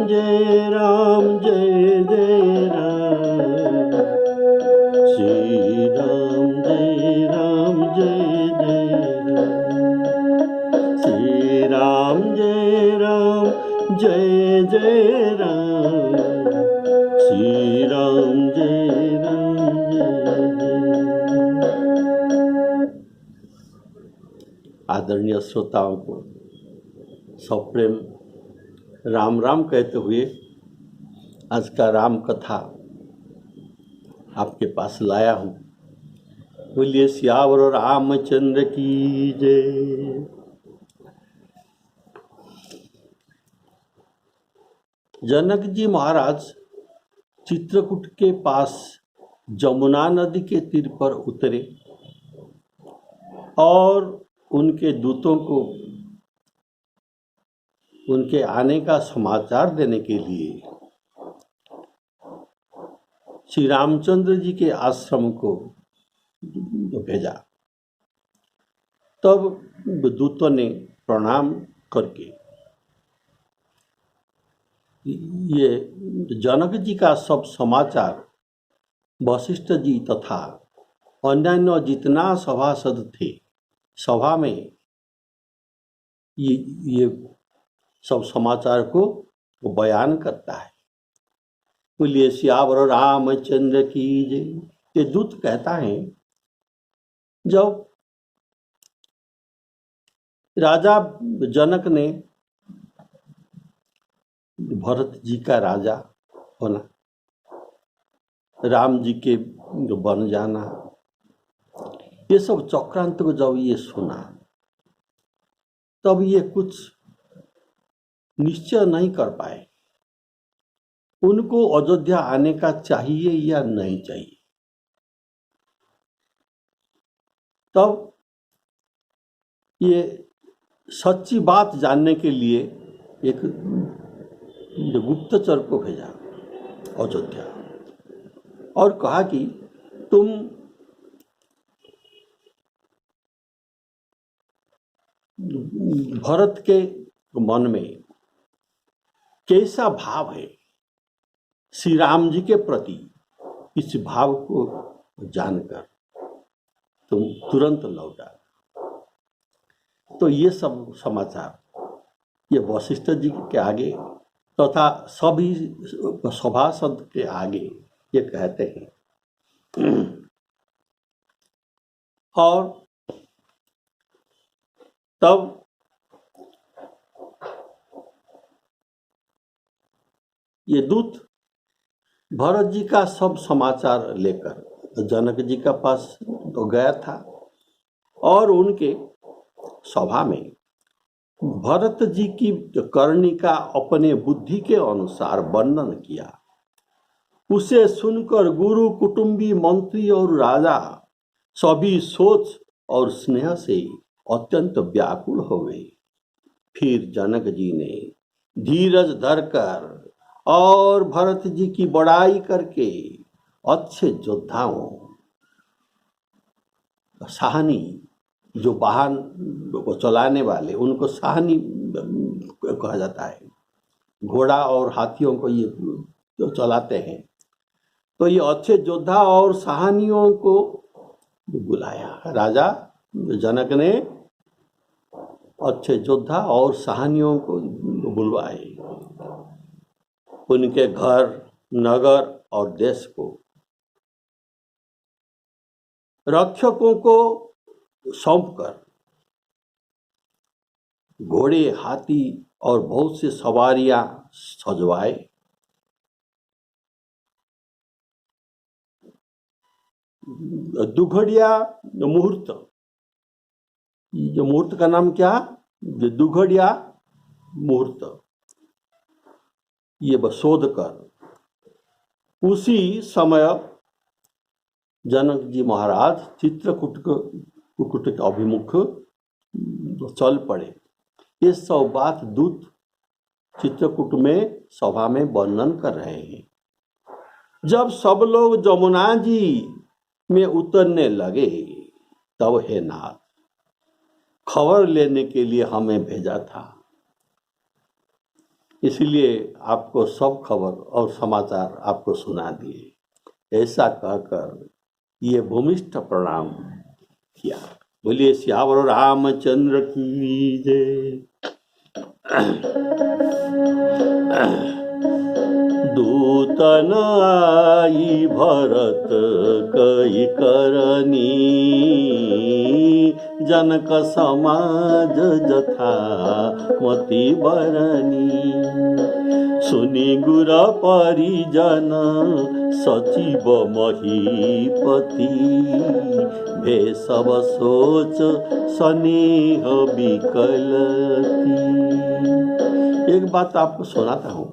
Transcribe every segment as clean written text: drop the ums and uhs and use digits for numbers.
जय राम जय जय राम, श्री राम जय राम जय जय राम, श्री राम जय राम जय जय राम, श्री राम जय राम जय जय। आदरणीय श्रोताओं को सप्रेम राम राम कहते हुए आज का राम कथा आपके पास लाया हूँ। बोलिए सियावर रामचंद्र की जय। जनक जी महाराज चित्रकूट के पास जमुना नदी के तीर पर उतरे और उनके दूतों को उनके आने का समाचार देने के लिए श्री रामचंद्र जी के आश्रम को भेजा। तब दूतों ने प्रणाम करके ये जनक जी का सब समाचार वशिष्ठ जी तथा अन्यान्य जितना सभासद थे सभा में ये सब समाचार को बयान करता है। बोलिए सियावर रामचंद्र की जय। ये दूत कहता है जब राजा जनक ने भरत जी का राजा होना, राम जी के बन जाना, ये सब चक्रांत को जब ये सुना तब ये कुछ निश्चय नहीं कर पाए उनको अयोध्या आने का चाहिए या नहीं चाहिए। तब ये सच्ची बात जानने के लिए एक गुप्तचर को भेजा अयोध्या और कहा कि तुम भरत के मन में कैसा भाव है श्री राम जी के प्रति, इस भाव को जानकर तुम तुरंत लौटा। तो ये सब समाचार ये वशिष्ठ जी के आगे तथा सभी सभासद के आगे ये कहते हैं। और तब ये दूत भरत जी का सब समाचार लेकर जनक जी का पास तो गया था और उनके सभा में भरत जी की करनी का अपने बुद्धि के अनुसार वर्णन किया। उसे सुनकर गुरु कुटुंबी मंत्री और राजा सभी सोच और स्नेह से अत्यंत व्याकुल हो गए। फिर जनक जी ने धीरज धरकर और भरत जी की बड़ाई करके अच्छे योद्धाओं, साहनी जो वाहन को चलाने वाले उनको साहनी कहा जाता है, घोड़ा और हाथियों को ये जो चलाते हैं, तो ये अच्छे योद्धा और साहनियों को बुलाया। राजा जनक ने अच्छे योद्धा और साहनियों को बुलवाए। उनके घर, नगर और देश को रक्षकों को सौंपकर घोड़े, हाथी और बहुत से सवारियां सजवाए। दुघड़िया मुहूर्त, ये मुहूर्त का नाम क्या? दुघड़िया मुहूर्त, ये शोध कर उसी समय जनक जी महाराज चित्रकूट के अभिमुख चल पड़े। ये सब बात दूत चित्रकूट में सभा में वर्णन कर रहे हैं। जब सब लोग जमुना जी में उतरने लगे तब हे नाथ खबर लेने के लिए हमें भेजा था। इसलिए आपको सब खबर और समाचार आपको सुना दिए। ऐसा कहकर ये भूमिष्ठ प्रणाम किया। बोलिए सियावर रामचंद्र की जय। दूतन आई भरत कई करनी, जनक समाज जथा मति बरनी। सुनि गुर परिजन सचिव महीपति, भे सब सोच स्नेह विकलती। एक बात आपको सुनाता हूँ।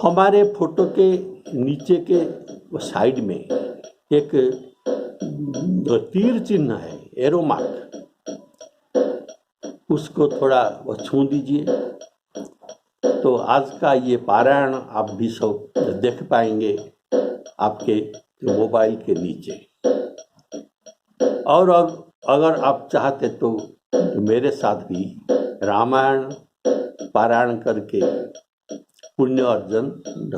हमारे फोटो के नीचे के साइड में एक तीर चिन्ह है, एरो मार्क, उसको थोड़ा छू दीजिए तो आज का ये पारायण आप भी सब देख पाएंगे आपके मोबाइल के नीचे। और अगर आप चाहते तो मेरे साथ भी रामायण पारायण करके पुण्य अर्जन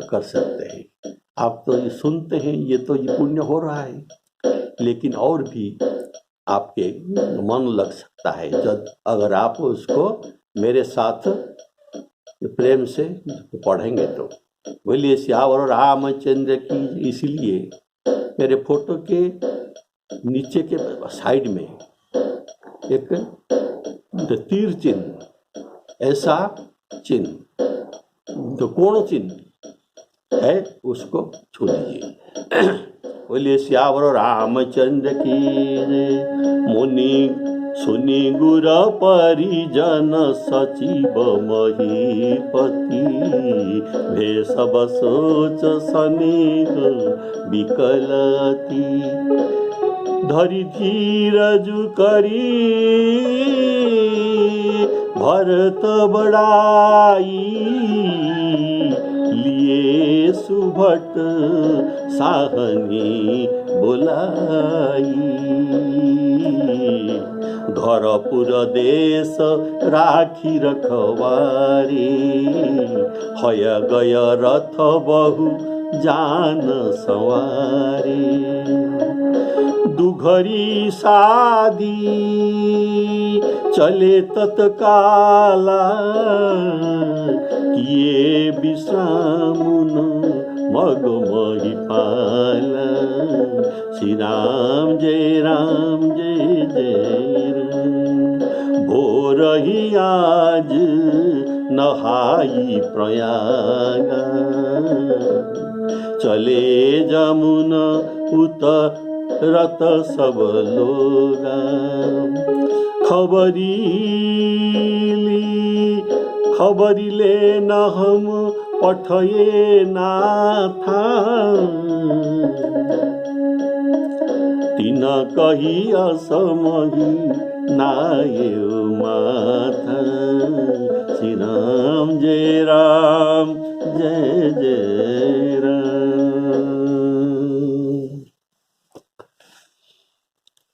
कर सकते हैं। आप तो ये सुनते हैं, ये तो ये पुण्य हो रहा है, लेकिन और भी आपके मन लग सकता है जब अगर आप उसको मेरे साथ प्रेम से पढ़ेंगे तो। बोलिए सियावर रामचंद्र की। इसलिए मेरे फोटो के नीचे के साइड में एक तीर चिन्ह, ऐसा चिन्ह तो कोण चिन्ह है, उसको छू दीजिए। बोलिए सियावर रामचंद्र की जय। मुनि सुनि गुर परिजन सचिव महीपति, भे सब सोच स्नेह विकलती। धरि धीरज करी भरत बड़ाई, लिए सुभट साहनी बुलाई। धरपुर देश राखी रखवारे, हय गय रथ बहु जान सवारे। दुघरी सादी चले तत्काला, किए विश्रामुन मग महिपाला। श्री राम जय जय राम। भोर ही आज नहाई प्रयागा, चले जमुना उतरत सब लोगा। खबरी ले न हम पठये नाथा, तीन कही असमही नाये माथा। श्री राम जय जय राम।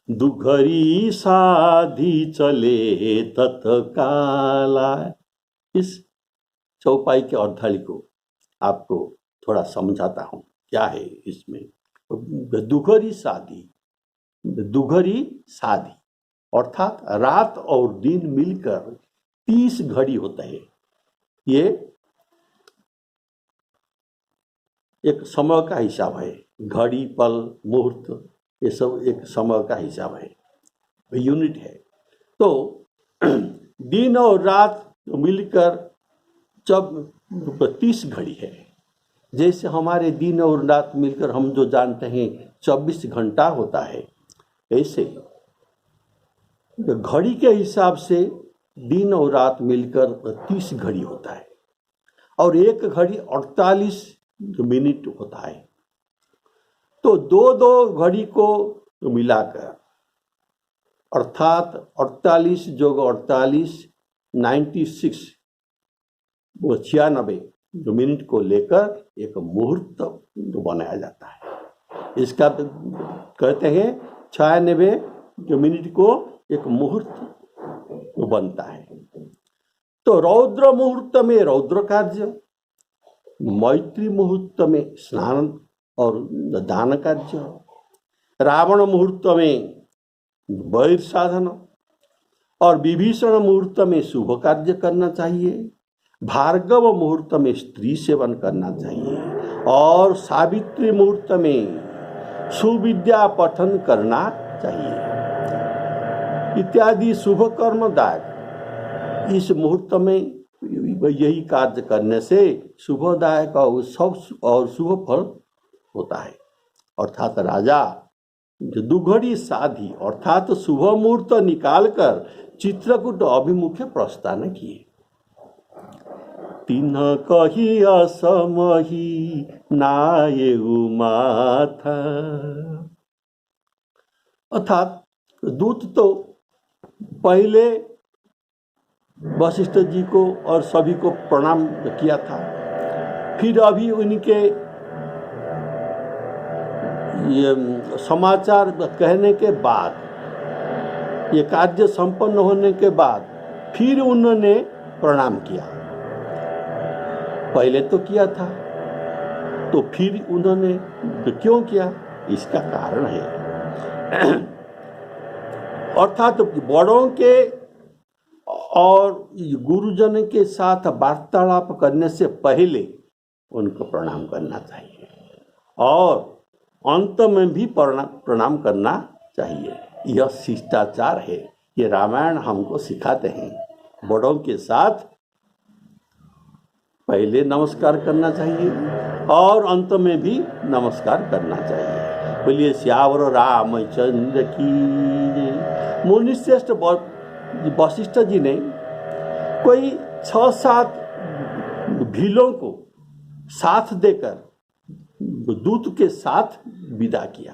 दुघरी साधी चले तत्काला। इस चौपाई के अर्धाली को आपको थोड़ा समझाता हूँ, क्या है इसमें। दुघरी साधी अर्थात रात और दिन मिलकर 30 घड़ी होता है। ये एक समय का हिसाब है। घड़ी, पल, मुहूर्त, ये सब एक समय का हिसाब है, यूनिट है। तो दिन और रात मिलकर जब 30 घड़ी है, जैसे हमारे दिन और रात मिलकर हम जो जानते हैं 24 घंटा होता है, ऐसे घड़ी के हिसाब से दिन और रात मिलकर 30 घड़ी होता है। और एक घड़ी 48 मिनट होता है। तो दो घड़ी को मिलाकर अर्थात 48 जोग 48 96 वो 96 मिनट को लेकर एक मुहूर्त बनाया जाता है। इसका कहते हैं 96 मिनट को एक मुहूर्त बनता है। तो रौद्र मुहूर्त में रौद्र कार्य, मैत्री मुहूर्त में स्नान और दान कार्य, रावण मुहूर्त में वैर साधन और विभीषण मुहूर्त में शुभ कार्य करना चाहिए, भार्गव मुहूर्त में स्त्री सेवन करना चाहिए और सावित्री मुहूर्त में सुविद्या पठन करना चाहिए इत्यादि शुभ कर्मदायक। इस मुहूर्त में यही कार्य करने से शुभदायक और शुभ फल होता है। अर्थात राजा दुघड़ी साधी अर्थात शुभ मुहूर्त निकालकर चित्रकूट अभिमुखे प्रस्थान किए। तीन कही असमही नायेउ माथा, अर्थात दूत तो पहले वशिष्ठ जी को और सभी को प्रणाम किया था, फिर अभी उनके ये समाचार कहने के बाद, ये कार्य संपन्न होने के बाद फिर उन्होंने प्रणाम किया। पहले तो किया था तो फिर उन्होंने तो क्यों किया, इसका कारण है। अर्थात बड़ों के और गुरुजन के साथ वार्तालाप करने से पहले उनको प्रणाम करना चाहिए और अंत में भी प्रणाम करना चाहिए। यह शिष्टाचार है, ये रामायण हमको सिखाते हैं। बड़ों के साथ पहले नमस्कार करना चाहिए और अंत में भी नमस्कार करना चाहिए। बोलिए श्यावर रामचंद्र की जय। मुनिश्रेष्ठ वशिष्ठ जी ने कोई 6-7 भीलों को साथ देकर दूत के साथ विदा किया।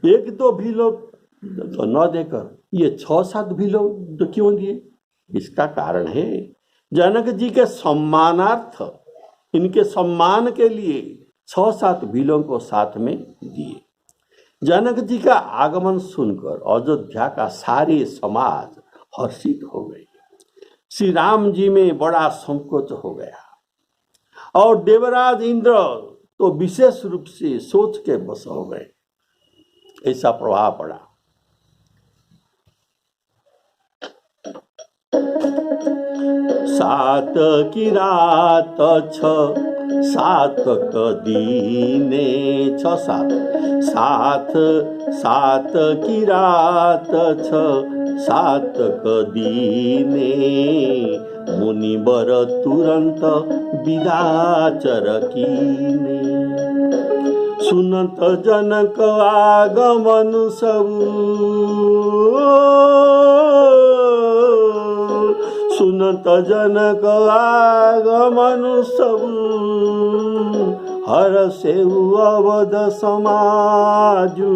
1-2 भीलों तो न देकर ये 6-7 भीलों तो क्यों दिए, इसका कारण है जनक जी के सम्मानार्थ, इनके सम्मान के लिए 6-7 भीलों को साथ में दिए। जनक जी का आगमन सुनकर अयोध्या का सारे समाज हर्षित हो गए। श्री राम जी में बड़ा संकोच हो गया और देवराज इंद्र तो विशेष रूप से सोच के बस हो गए। ऐसा प्रभाव पड़ा। सात की रात 6-7 दीने 6-7 सात की रात 6-7 दीने मुनिवर तुरंत विदाचर कीने। सुनत जनक आगमन सबु सुनत जनक आगमन सबु हर सेउ अवध समाजु।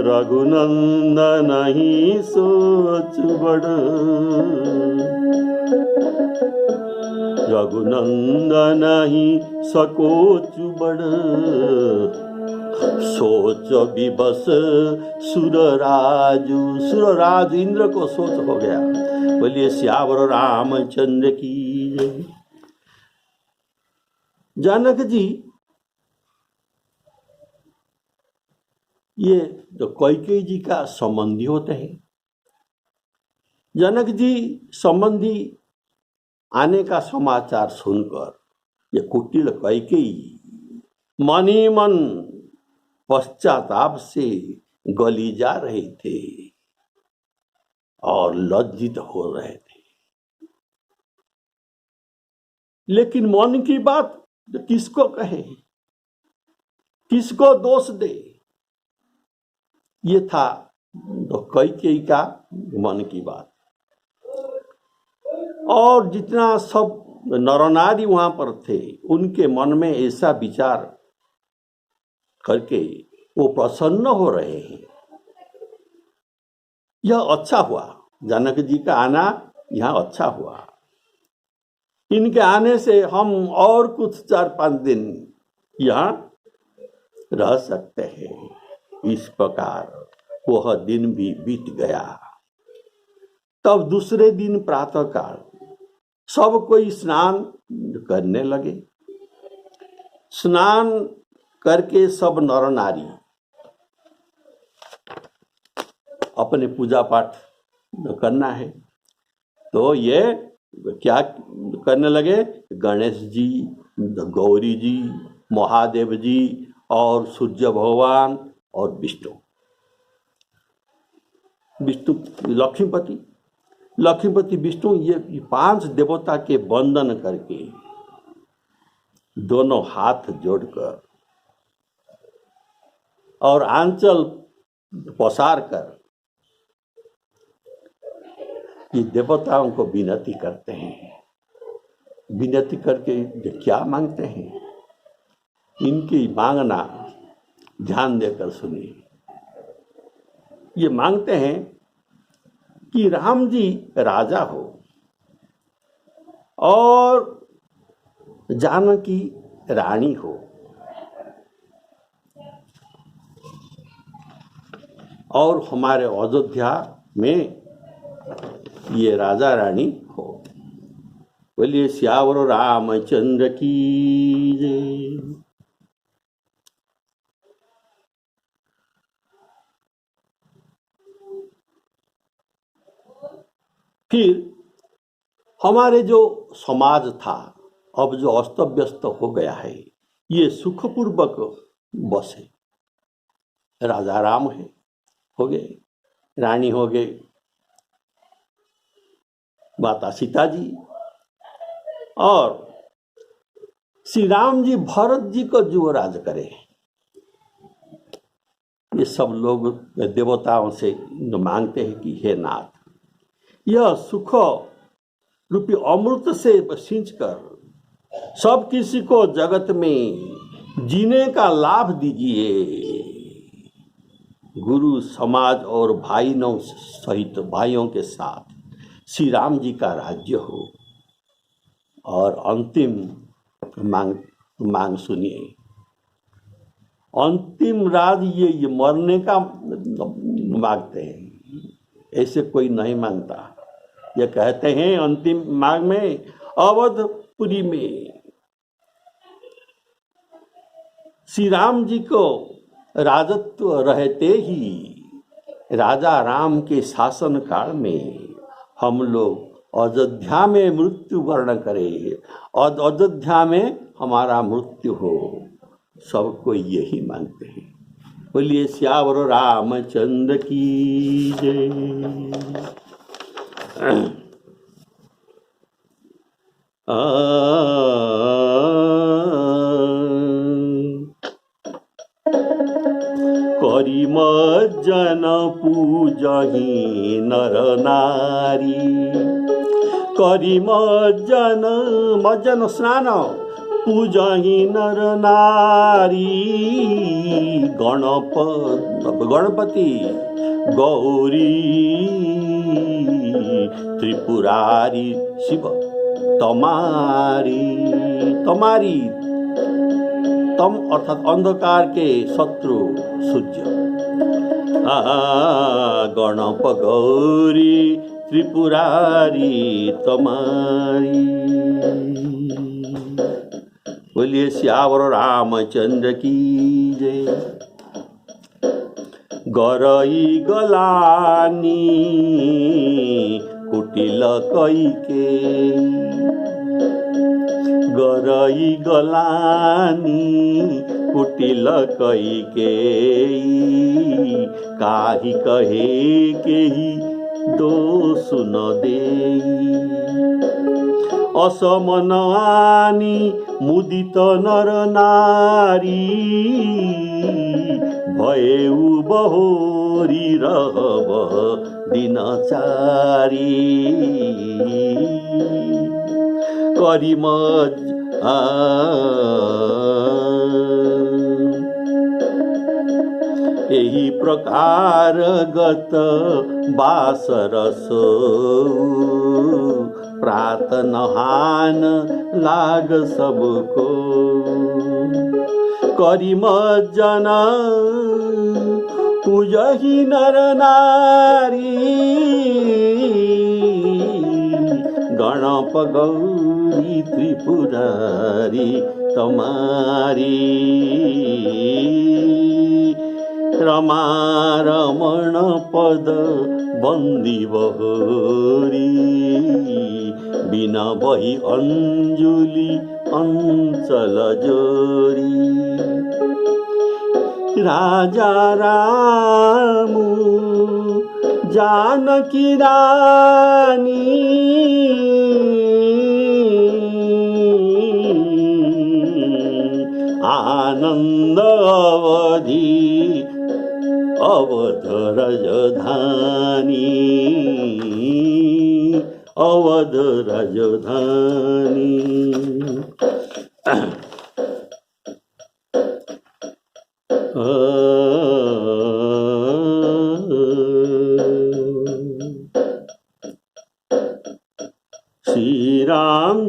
रघुनंदन ही सोच बड़ रघुनंदन ही सकोच बड़ सोच विबस सुरराजु। सुरराज इंद्र को सोच हो गया। बोलिए श्यावर रामचंद्र की जय। जनक जी ये तो कैकेयी जी का संबंधी होते हैं। जनक जी संबंधी आने का समाचार सुनकर ये कुटिल कैकेयी मन ही मन पश्चाताप से गली जा रहे थे और लज्जित हो रहे थे। लेकिन मन की बात किसको कहे, किसको दोष दे, ये था तो कैकेयी का मन की बात। और जितना सब नरनारी वहां पर थे उनके मन में ऐसा विचार करके वो प्रसन्न हो रहे हैं। यह अच्छा हुआ, जनक जी का आना यहाँ अच्छा हुआ। इनके आने से हम और कुछ 4-5 दिन यहाँ रह सकते हैं। इस प्रकार वह दिन भी बीत गया। तब दूसरे दिन प्रातः काल सब कोई स्नान करने लगे। स्नान करके सब नर नारी अपने पूजा पाठ करना है, तो ये क्या करने लगे? गणेश जी, गौरी जी, महादेव जी और सूर्य भगवान और विष्णु लक्ष्मीपति विष्णु, ये 5 देवता के वंदन करके दोनों हाथ जोड़कर और आंचल पसार कर ये देवताओं को विनती करते हैं। विनती करके क्या मांगते हैं? इनकी मांगना ध्यान देकर सुनिए। ये मांगते हैं कि राम जी राजा हो और जानकी रानी हो और हमारे अयोध्या में ये राजा रानी हो। बोलिए सियावर रामचंद्र की जय। फिर हमारे जो समाज था अब जो अस्त व्यस्त हो गया है, ये सुखपूर्वक बसे। राजा राम है हो गए, रानी हो गए माता सीता जी, और श्री राम जी भरत जी को युवराज करे। ये सब लोग देवताओं से मांगते हैं कि हे नाथ, यह सुख रूपी अमृत से सींच कर सब किसी को जगत में जीने का लाभ दीजिए। गुरु समाज और भाइयों सहित भाइयों के साथ श्री राम जी का राज्य हो। और अंतिम मांग सुनिए। अंतिम राज ये मरने का मांगते हैं, ऐसे कोई नहीं मांगता। ये कहते हैं अंतिम मांग में अवधपुरी में श्री राम जी को राजत्व रहते ही राजा राम के शासन काल में हम लोग अयोध्या में मृत्यु वर्ण करें और अयोध्या में हमारा मृत्यु हो। सब कोई यही मांगते हैं। बोलिए सियावर रामचंद्र की जय। करिम जन पूजहि नर नारी, करिम जन मज्जन स्नान पूजहि नर नारी। गणपति गौरी त्रिपुरारी शिव तमारी। तम अर्थात अंधकार के शत्रु सूर्य। गणप गौरी त्रिपुरारी तमारी। बोलिए सियावर रामचंद्र की जय। गरई गलानी कुटिल कैके, गरई गलानी कुटिल कैके। काही कहे केही दोष न देई, असमन आनी मुदित नर नारी। भयउ बहोरी रहब दिनचारी। करिम एही प्रकार गत बासरस, प्रात नहान लाग सबको। करिम जन पूजहि नर नारी। गणप गौरी त्रिपुरारी तमारी रमा रमण पद बंदी बहोरी बिना बही अंजुली अंचल जोरी राजा राम जानकी रानी आनंद अवधि अवध राजधानी अवध राजधानी। श्री राम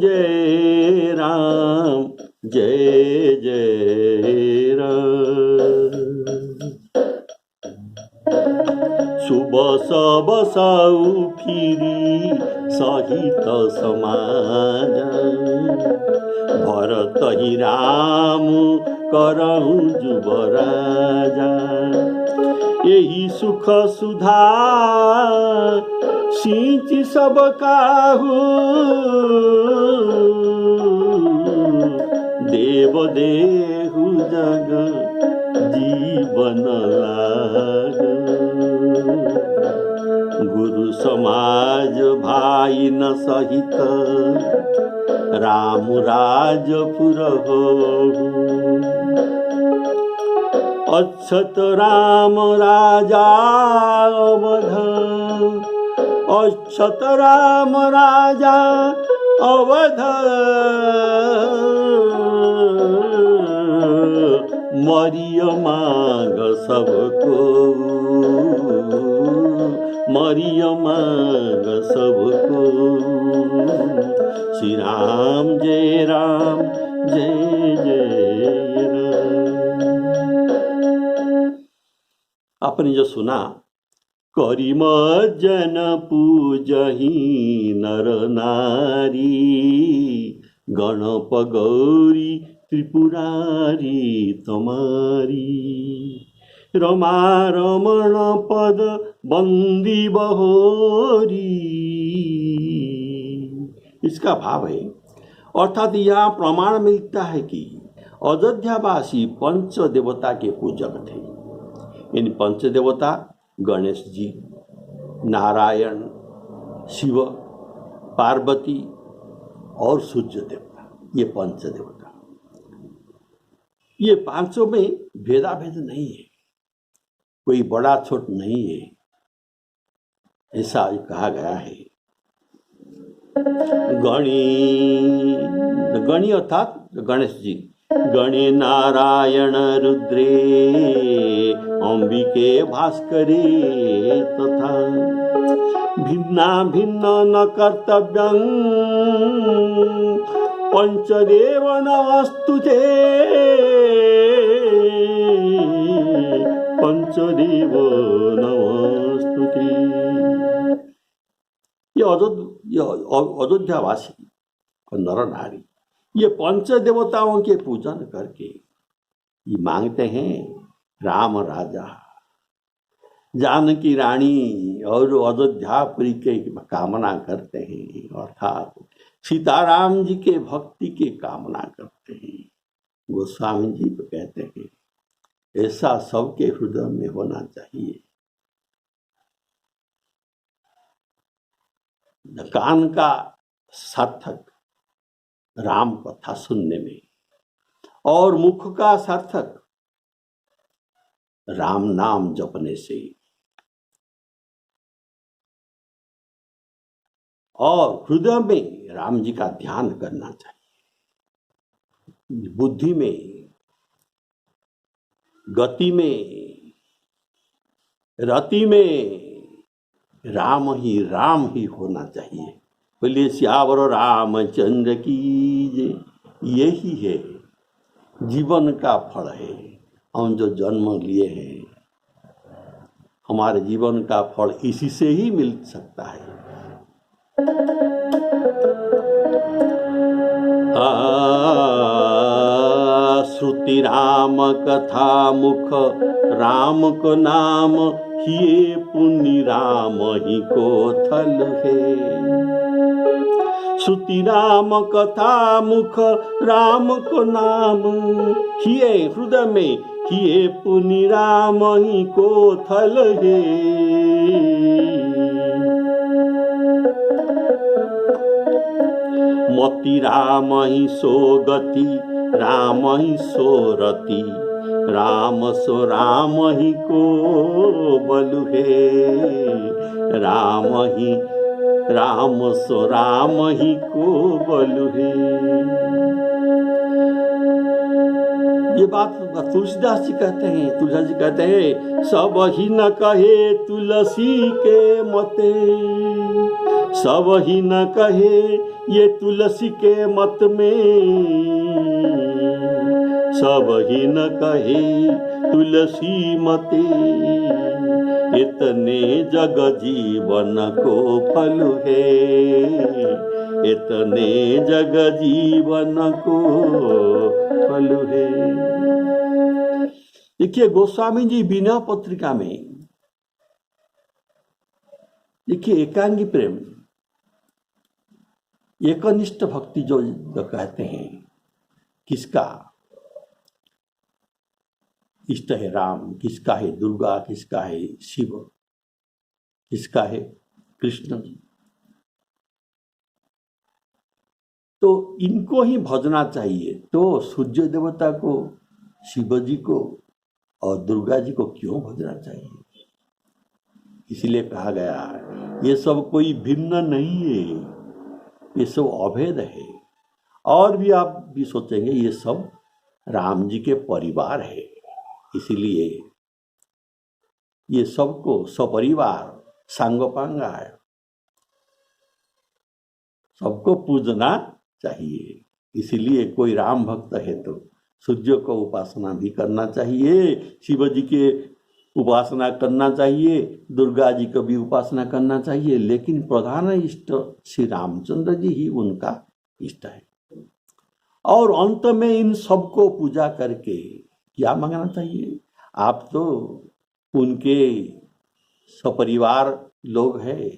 जय जय राम। सुबह सब साउ फिरी सहित समाज भरत ही राम करहु जुबराजा यही सुख सुधा सींच सब काहू देव देहु जग जीवन लागू गुरु समाज भाई न सहित राम राजपुर हो अक्षत राम राजा अवध अक्षत राम राजा अवध मरिय मांग सबको मरिय मांग सबको। श्री राम जय जय राम। आपने जो सुना करिम जन पूजही नर नारी गणप गौरी त्रिपुरारी तमारी रमा रमण पद बंदी बहोरी। इसका भाव है अर्थात यहाँ प्रमाण मिलता है कि अयोध्यावासी पंच देवता के पूजक थे। इन पंच देवता गणेश जी, नारायण, शिव, पार्वती और सूर्य देवता, ये पंच देवता। ये पांचों में भेदाभेद नहीं है, कोई बड़ा छोट नहीं है, ऐसा कहा गया है। गणी अर्थात गणेश जी गणे नारायण रुद्रे अंबिके भास्करे तथा भिन्ना भिन्न न कर्तव्यं पंचदेव नमस्तुते पंचदेव नमस्तुते। ये अयोध्यावासी और नर नारी ये पंच देवताओं के पूजन करके ये मांगते हैं राम राजा, जानकी रानी और अयोध्यापुरी के कामना करते हैं, अर्थात सीताराम जी के भक्ति के कामना करते हैं। गोस्वामी जी कहते हैं ऐसा सबके हृदय में होना चाहिए। कान का सार्थक राम कथा सुनने में और मुख का सार्थक राम नाम जपने से और हृदय में राम जी का ध्यान करना चाहिए। बुद्धि में, गति में, रति में राम ही होना चाहिए। बोलिए सियावर रामचंद्र की जय। यही है जीवन का फल है। हम जो जन्म लिए हैं हमारे जीवन का फल इसी से ही मिल सकता है। श्रुति राम कथा मुख राम को नाम, हिये पुनि राम ही को थल है। श्रुति राम कथा मुख राम को नाम, हिये हृदय में, हिये पुनि राम ही को थल है। मोती राम ही सो गति, राम ही सो रति, राम सो राम ही को बलु है। राम सो राम ही को बलु है। ये बात तुलसीदास जी कहते हैं। तुलसीदास जी कहते हैं, सब ही न कहे तुलसी के मते, सब ही न कहे ये तुलसी के मत में, सब ही न कहे तुलसी मते, इतने जग जीवन को फल है, इतने जग जीवन को फल है। देखिए गोस्वामी जी बिना पत्रिका में, देखिए एकांगी प्रेम, एकनिष्ठ भक्ति जो कहते हैं, किसका इष्ट है राम, किसका है दुर्गा, किसका है शिव, किसका है कृष्ण, तो इनको ही भजना चाहिए। तो सूर्य देवता को, शिव जी को और दुर्गा जी को क्यों भजना चाहिए? इसलिए कहा गया ये सब कोई भिन्न नहीं है, ये सब अभेद है। और भी आप भी सोचेंगे ये सब राम जी के परिवार है, इसीलिए ये सबको सपरिवार सांगोपांगा है, सबको पूजना चाहिए। इसीलिए कोई राम भक्त है तो सूर्य को उपासना भी करना चाहिए, शिव जी के उपासना करना चाहिए, दुर्गा जी को भी उपासना करना चाहिए, लेकिन प्रधान इष्ट श्री रामचंद्र जी ही उनका इष्ट है। और अंत में इन सबको पूजा करके क्या मांगना चाहिए? आप तो उनके सपरिवार लोग हैं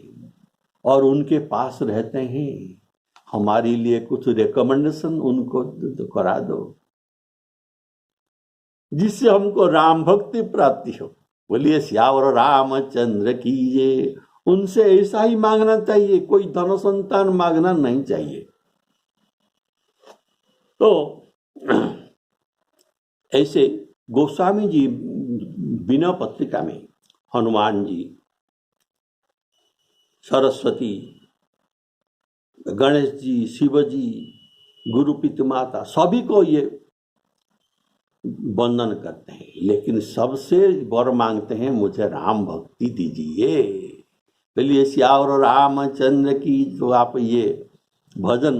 और उनके पास रहते हैं, हमारे लिए कुछ रिकमेंडेशन उनको तो करा दो, जिससे हमको राम भक्ति प्राप्ति हो। बोलिए श्यावर रामचंद्र की ये। उनसे ऐसा ही मांगना चाहिए, कोई धन संतान मांगना नहीं चाहिए। तो ऐसे गोस्वामी जी बिना पत्रिका में हनुमान जी, सरस्वती, गणेश जी, शिव जी, गुरु पिता माता सभी को ये वंदन करते हैं, लेकिन सबसे वर मांगते हैं मुझे राम भक्ति दीजिए। बोलिए श्यावर रामचंद्र की। तो आप ये भजन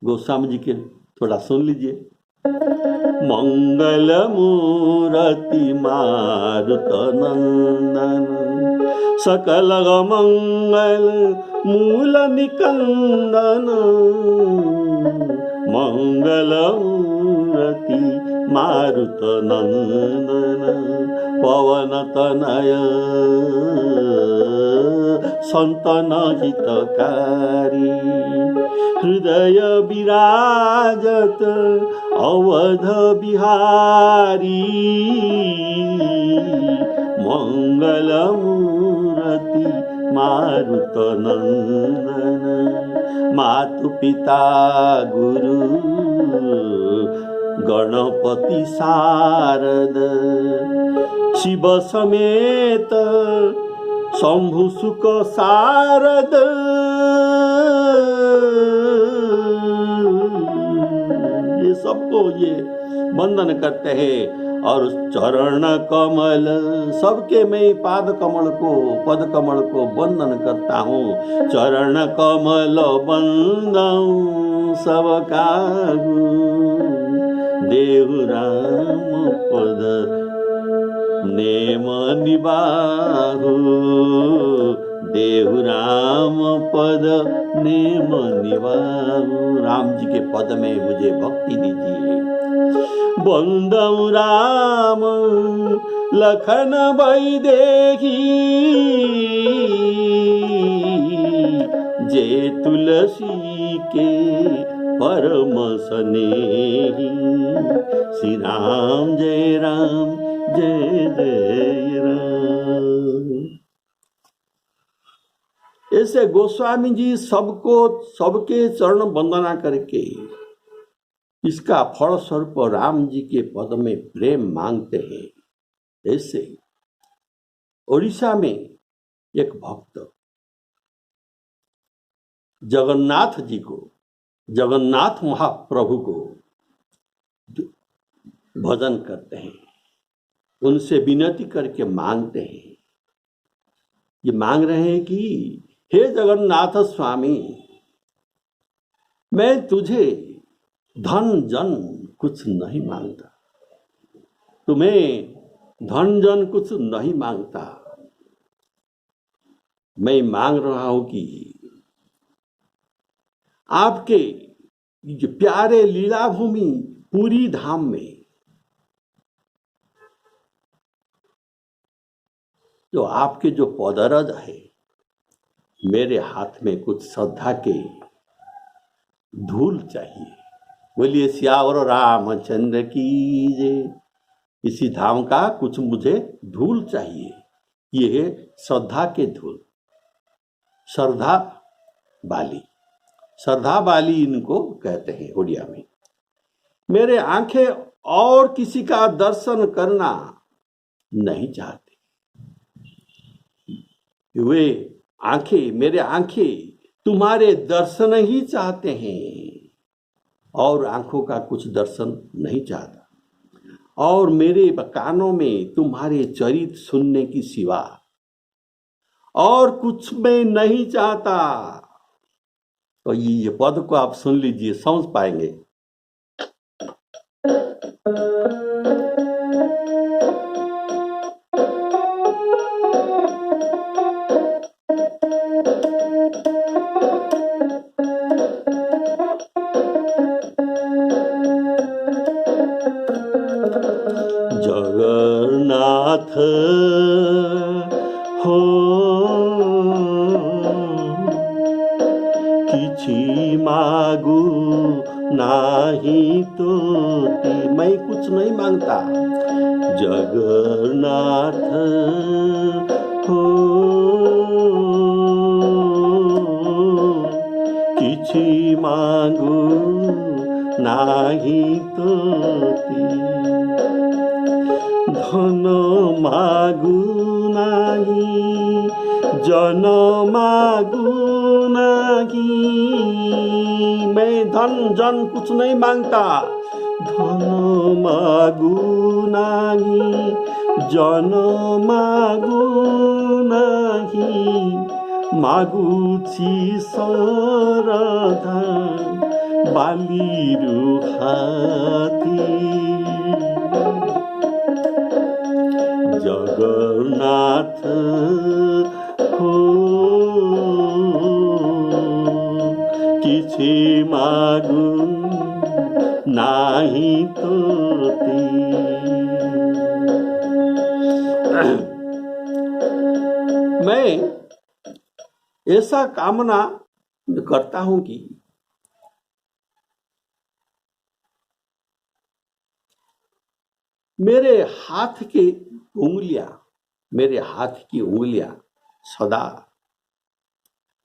गोस्वामी जी के थोड़ा सुन लीजिए। मंगल मूर्ति मारुत नंदन, सकल मंगल मूल निकंदन, मंगल मूर्ति मारुत नंदन, पवन तनय संतन हितकारी, हृदय विराजत अवध बिहारी, मंगल मूर्ति मारुत नंदन, मातु पिता गुरु गणपति शारद, शिव समेत शंभु सुख शारद, ये सबको ये वंदन करते हैं। और चरण कमल सबके मैं पाद कमल को, पद कमल को वंदन करता हूँ। चरण कमल वंदन सब काहू, देहु राम पद नेम निबाहु, देहु राम पद नेम निबाहु। राम जी के पद में मुझे भक्ति दीजिए, बंदौ राम लखन वैदेही, जे तुलसी के परम स्नेही। श्री राम जय राम जय जय राम। ऐसे गोस्वामी जी सबके चरण वंदना करके इसका फल स्वरूप राम जी के पद में प्रेम मांगते हैं। ऐसे उड़ीसा में एक भक्त जगन्नाथ जी को, जगन्नाथ महाप्रभु को भजन करते हैं, उनसे विनती करके मांगते हैं। ये मांग रहे हैं कि हे जगन्नाथ स्वामी, मैं तुझे धन जन कुछ नहीं मांगता, तुम्हें धन जन कुछ नहीं मांगता। मैं मांग रहा हूं कि आपके जो प्यारे लीला भूमि पूरी धाम में जो आपके जो पदरज है, मेरे हाथ में कुछ श्रद्धा के धूल चाहिए। बोलिए सियावर रामचंद्र की जय। इसी धाम का कुछ मुझे धूल चाहिए। ये है श्रद्धा के धूल, श्रद्धा बाली। श्रद्धा बाली इनको कहते हैं उड़िया में। मेरे आंखें और किसी का दर्शन करना नहीं चाहते। वे आंखें, मेरे आंखें तुम्हारे दर्शन ही चाहते हैं और आंखों का कुछ दर्शन नहीं चाहता। और मेरे कानों में तुम्हारे चरित्र सुनने की सिवा और कुछ मैं नहीं चाहता। तो ये पद को आप सुन लीजिए, समझ पाएंगे। जगन्नाथ हो किछि मागू नाही तोते, मैं कुछ नहीं मांगता। जगन्नाथ हो किछि मागू नाही तोते, धन मागू नाही जन मागू नहीं। मैं धन जन कुछ नहीं मांगता। धन मागू नहीं जन मागू नहीं, मागुछि सरधा बालिरु हाती। जगन्नाथ हो किछि मागू नाही तोते। मैं ऐसा कामना करता हूं कि मेरे हाथ की उंगलियां सदा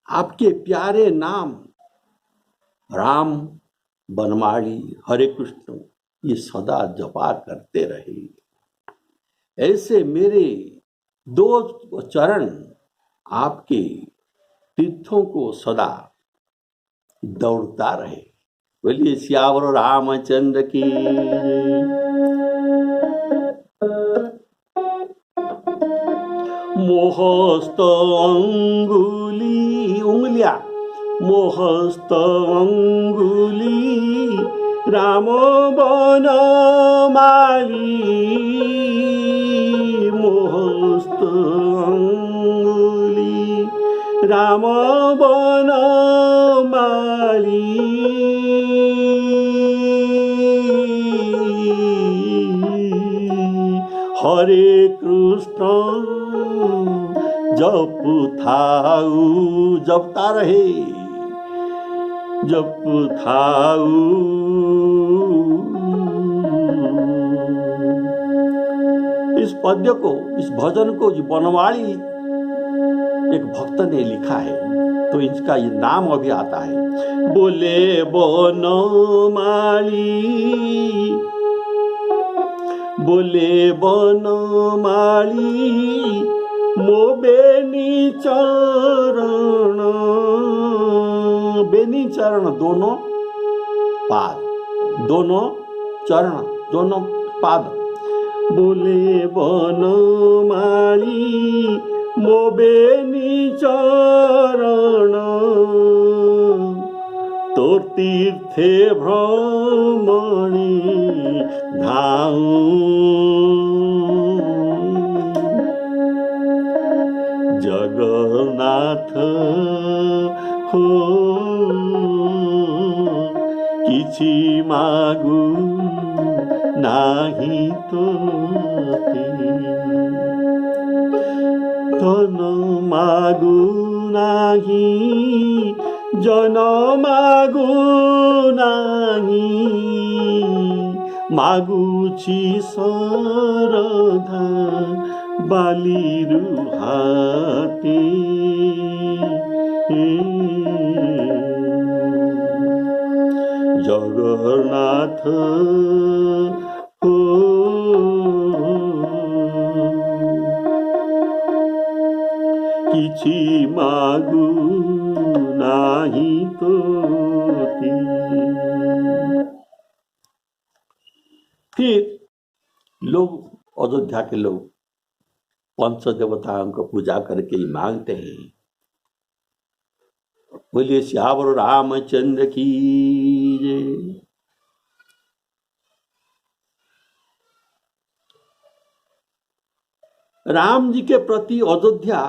आपके प्यारे नाम राम, बनमाली, हरे कृष्ण ये सदा जपा करते रहे। ऐसे मेरे दो चरण आपके तीर्थों को सदा दौड़ता रहे। बोलिए सियावर रामचंद्र की। मोहस्त उंगलियां मोहस्त अंगुली राम बनमाली। मोहस्त अंगुली राम बनमाली। हरे कृष्ण जपु थाऊ, जपता रहे, जपु थाऊ। इस पद्य को, इस भजन को जो बनवाड़ी एक भक्त ने लिखा है, तो इसका ये नाम अभी आता है। बोले बनमाली, बोले बनमाली मो बेनी चरण, बेनी चरण दोनों पाद, दोनों चरण, दोनों पाद। बोले बनमाली मो बेनी चरण, तोर तीर्थे भ्रमणी धाऊ। जगन्नाथ हो किछि मागु नाही तोते, धन मागु नाही, जन मागु नाही, मागुछि सरधा बालिरु हाते। जगन्नाथ हो किछि मागु नाही तोते। फिर लोग, अयोध्या के लोग पंच देवताओं को पूजा करके ही मांगते हैं। बोलिए सियावर रामचंद्र की जय। राम जी के प्रति अयोध्या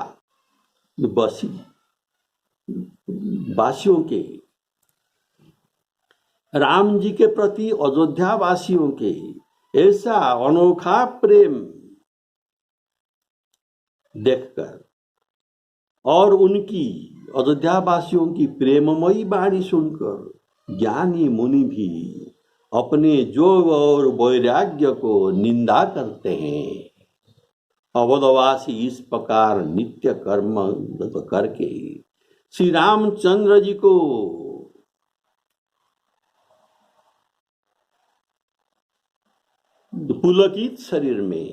वासियों के, राम जी के प्रति अयोध्या वासियों के ऐसा अनोखा प्रेम देखकर और उनकी, अयोध्या वासियों की प्रेममयी वाणी सुनकर ज्ञानी मुनि भी अपने जोग और वैराग्य को निंदा करते हैं। अवधवासी इस प्रकार नित्य कर्म करके श्री रामचंद्र जी को पुलकित शरीर में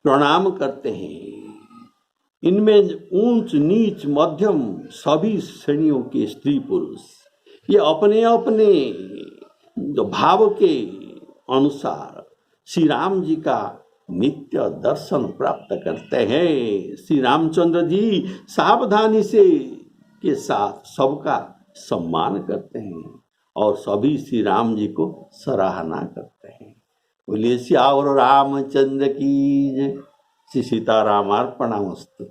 प्रणाम करते हैं। इनमें ऊंच नीच मध्यम सभी श्रेणियों के स्त्री पुरुष ये अपने अपने भाव के अनुसार श्री राम जी का नित्य दर्शन प्राप्त करते हैं। श्री रामचंद्र जी सावधानी से के साथ सबका सम्मान करते हैं और सभी श्री राम जी को सराहना करते हैं। बोलिए सियावर रामचंद्र की जय। श्री सीतारामार्पणमस्तु।